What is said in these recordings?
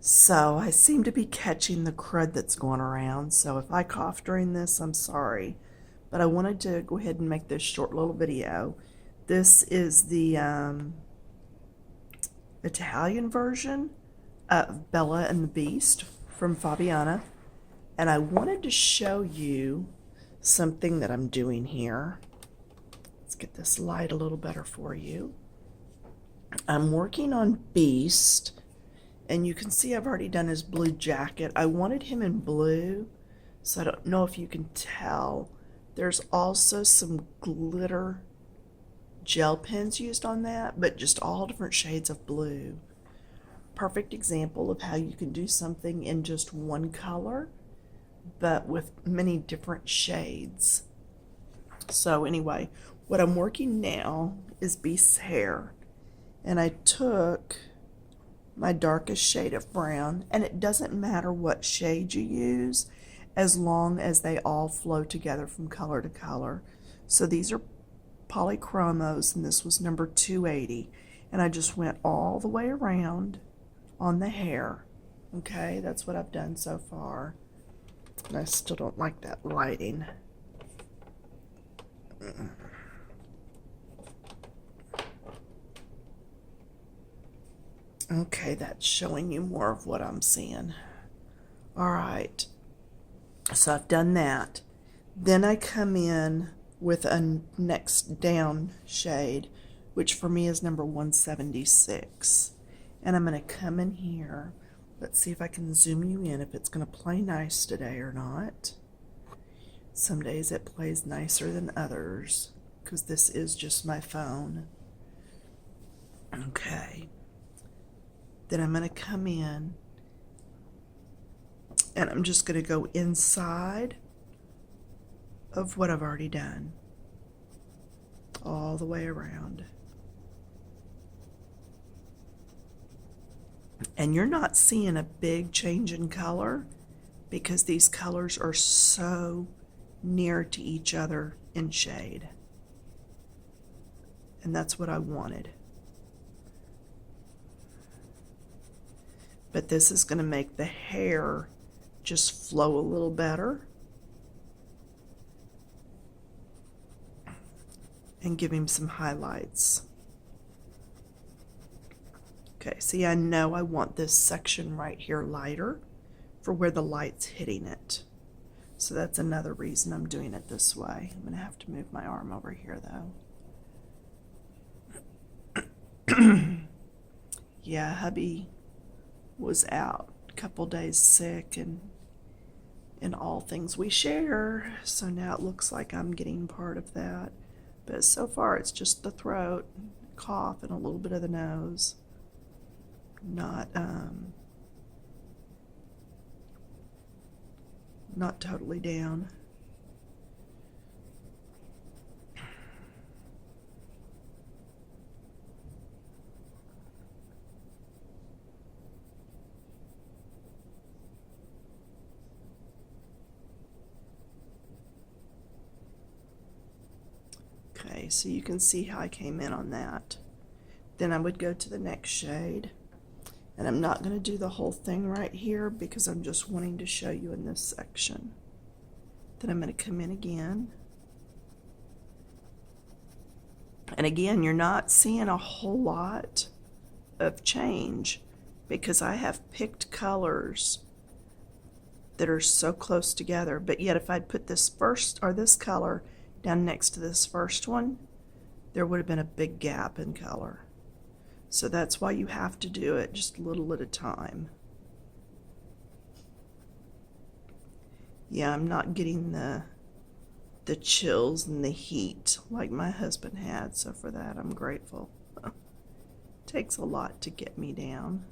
So I seem to be catching the crud that's going around. So if I cough during this, I'm sorry. But I wanted to go ahead and make this short little video. This is the Italian version of Bella and the Beast from Fabiana. And I wanted to show you something that I'm doing here. Let's get this light a little better for you. I'm working on Beast. And you can see I've already done his blue jacket. I wanted him in blue, so I don't know if you can tell. There's also some glitter gel pens used on that, but just all different shades of blue. Perfect example of how you can do something in just one color, but with many different shades. So anyway, what I'm working now is Beast's hair. And I took my darkest shade of brown, and it doesn't matter what shade you use as long as they all flow together from color to color. So these are polychromos, and this was number 280, and I just went all the way around on the hair. Okay, that's what I've done so far, and I still don't like that lighting. Okay, that's showing you more of what I'm seeing. All right, so I've done that. Then I come in with a next down shade, which for me is number 176. And I'm going to come in here. Let's see if I can zoom you in, if it's going to play nice today or not. Some days it plays nicer than others, because this is just my phone. Okay. Then I'm going to come in, and I'm just going to go inside of what I've already done, all the way around. And you're not seeing a big change in color because these colors are so near to each other in shade. And that's what I wanted. But this is going to make the hair just flow a little better and give him some highlights. Okay, see, I know I want this section right here lighter for where the light's hitting it. So that's another reason I'm doing it this way. I'm going to have to move my arm over here, though. Yeah, hubby was out a couple days sick, and in all things we share, so now it looks like I'm getting part of that. But so far it's just the throat, cough, and a little bit of the nose. Not totally down. Okay, so you can see how I came in on that. Then I would go to the next shade. And I'm not going to do the whole thing right here because I'm just wanting to show you in this section. Then I'm going to come in again. And again, you're not seeing a whole lot of change because I have picked colors that are so close together. But yet if I'd put this first, or this color, down next to this first one, there would have been a big gap in color. So that's why you have to do it just a little at a time. Yeah, I'm not getting the chills and the heat like my husband had, so for that I'm grateful. Takes a lot to get me down.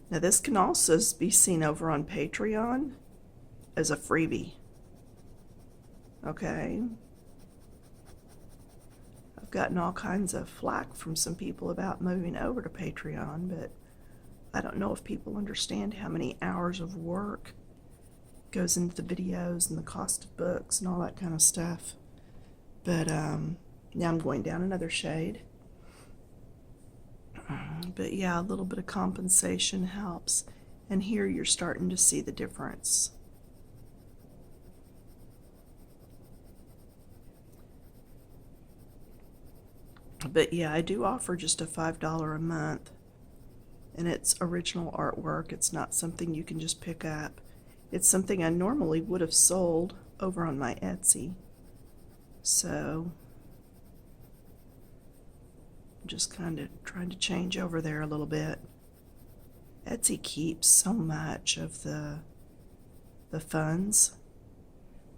Now this can also be seen over on Patreon as a freebie. Okay. I've gotten all kinds of flack from some people about moving over to Patreon, but I don't know if people understand how many hours of work goes into the videos and the cost of books and all that kind of stuff. But Now I'm going down another shade. But yeah, a little bit of compensation helps. And here you're starting to see the difference. But yeah, I do offer just a $5 a month. And it's original artwork. It's not something you can just pick up. It's something I normally would have sold over on my Etsy. So I'm just kind of trying to change over there a little bit. Etsy keeps so much of the funds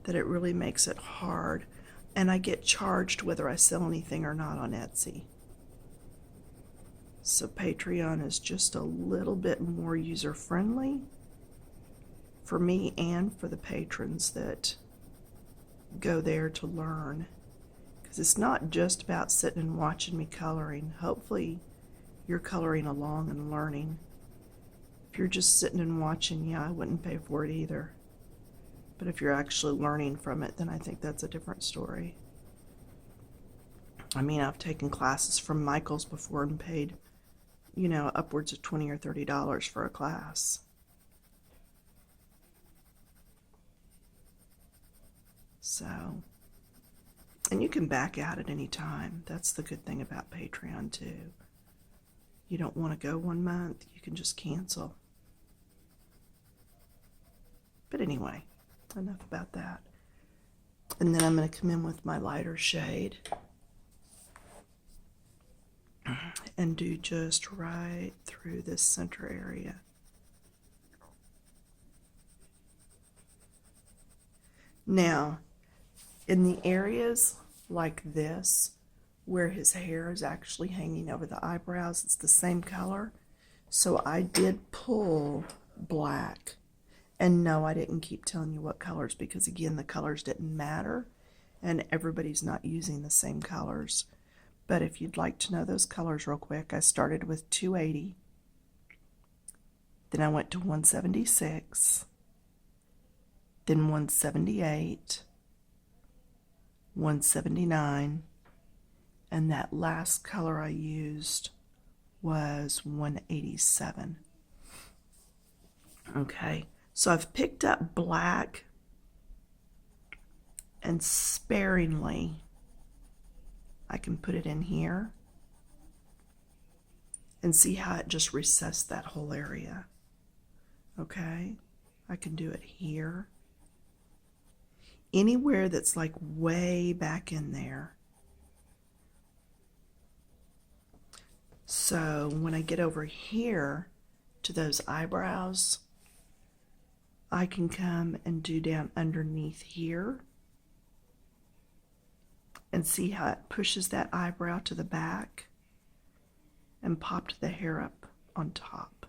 that it really makes it hard. And I get charged whether I sell anything or not on Etsy. So Patreon is just a little bit more user-friendly for me and for the patrons that go there to learn. Because it's not just about sitting and watching me coloring. Hopefully you're coloring along and learning. If you're just sitting and watching, yeah, I wouldn't pay for it either. But if you're actually learning from it, then I think that's a different story. I mean, I've taken classes from Michaels before and paid, you know, upwards of $20 or $30 for a class. So, and you can back out at any time. That's the good thing about Patreon too. You don't want to go 1 month, you can just cancel. But anyway, enough about that. And then I'm going to come in with my lighter shade and do just right through this center area. Now, in the areas like this, where his hair is actually hanging over the eyebrows, it's the same color. So I did pull black. And no, I didn't keep telling you what colors because, again, the colors didn't matter. And everybody's not using the same colors. But if you'd like to know those colors real quick, I started with 280. Then I went to 176. Then 178. 179. And that last color I used was 187. Okay, so I've picked up black and sparingly I can put it in here and see how it just recessed that whole area. Okay, I can do it here. Anywhere that's like way back in there. So when I get over here to those eyebrows, I can come and do down underneath here and see how it pushes that eyebrow to the back and popped the hair up on top.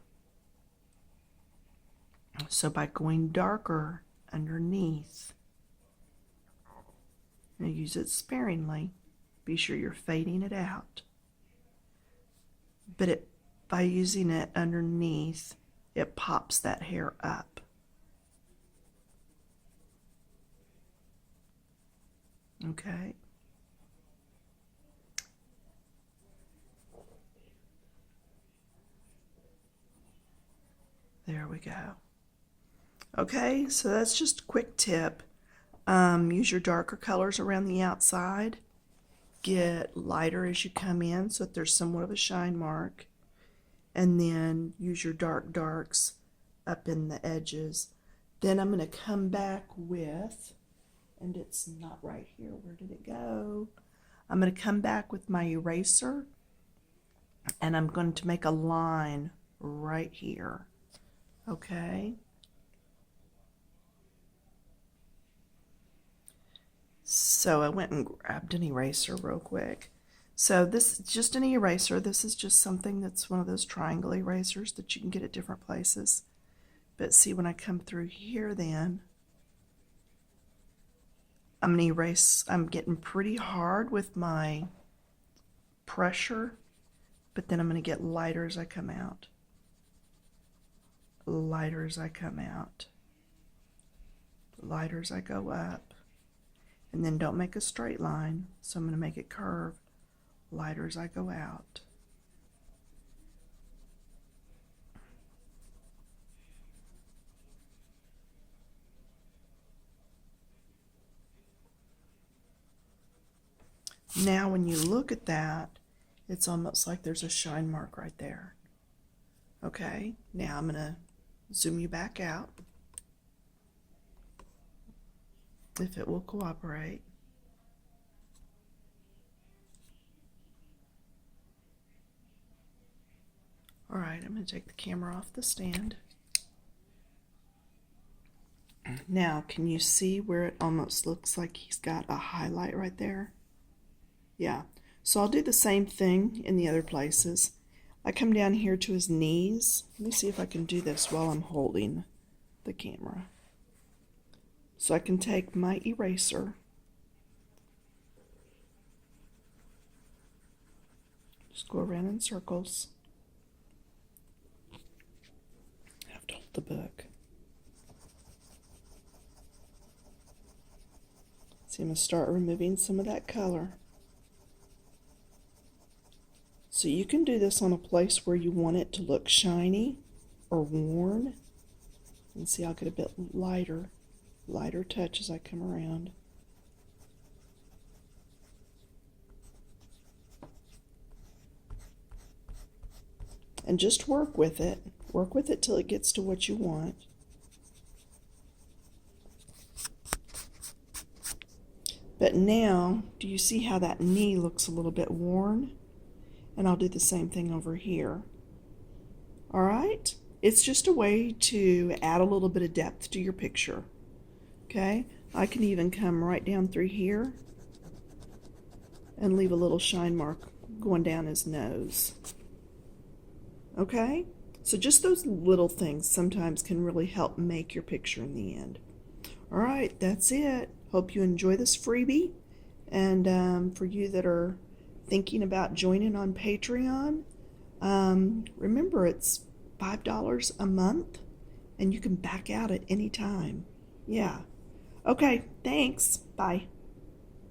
So by going darker underneath, and use it sparingly, be sure you're fading it out. But by using it underneath, it pops that hair up. Okay. There we go. Okay, so that's just a quick tip. Use your darker colors around the outside. Get lighter as you come in so that there's somewhat of a shine mark. And then use your dark darks up in the edges. Then I'm going to come back with, and it's not right here, where did it go? I'm going to come back with my eraser and I'm going to make a line right here. Okay. So I went and grabbed an eraser real quick. So this is just an eraser. This is just something that's one of those triangle erasers that you can get at different places. But see, when I come through here then, I'm going to erase. I'm getting pretty hard with my pressure, but then I'm going to get lighter as I come out. Lighter as I come out. Lighter as I go up. And then don't make a straight line. So I'm going to make it curve lighter as I go out. Now when you look at that, it's almost like there's a shine mark right there. Okay, now I'm going to zoom you back out, if it will cooperate. All right, I'm going to take the camera off the stand. Now, can you see where it almost looks like he's got a highlight right there? Yeah, so I'll do the same thing in the other places. I come down here to his knees. Let me see if I can do this while I'm holding the camera. So I can take my eraser, just go around in circles. I have to hold the book. See, I'm going to start removing some of that color. So you can do this on a place where you want it to look shiny or worn. And see, I'll get a bit lighter touch as I come around. And just work with it. Work with it till it gets to what you want. But now, do you see how that knee looks a little bit worn? And I'll do the same thing over here. All right? It's just a way to add a little bit of depth to your picture. Okay? I can even come right down through here and leave a little shine mark going down his nose. Okay? So just those little things sometimes can really help make your picture in the end. All right, that's it. Hope you enjoy this freebie. And for you that are thinking about joining on Patreon, remember it's $5 a month and you can back out at any time. Yeah. Okay, thanks. Bye.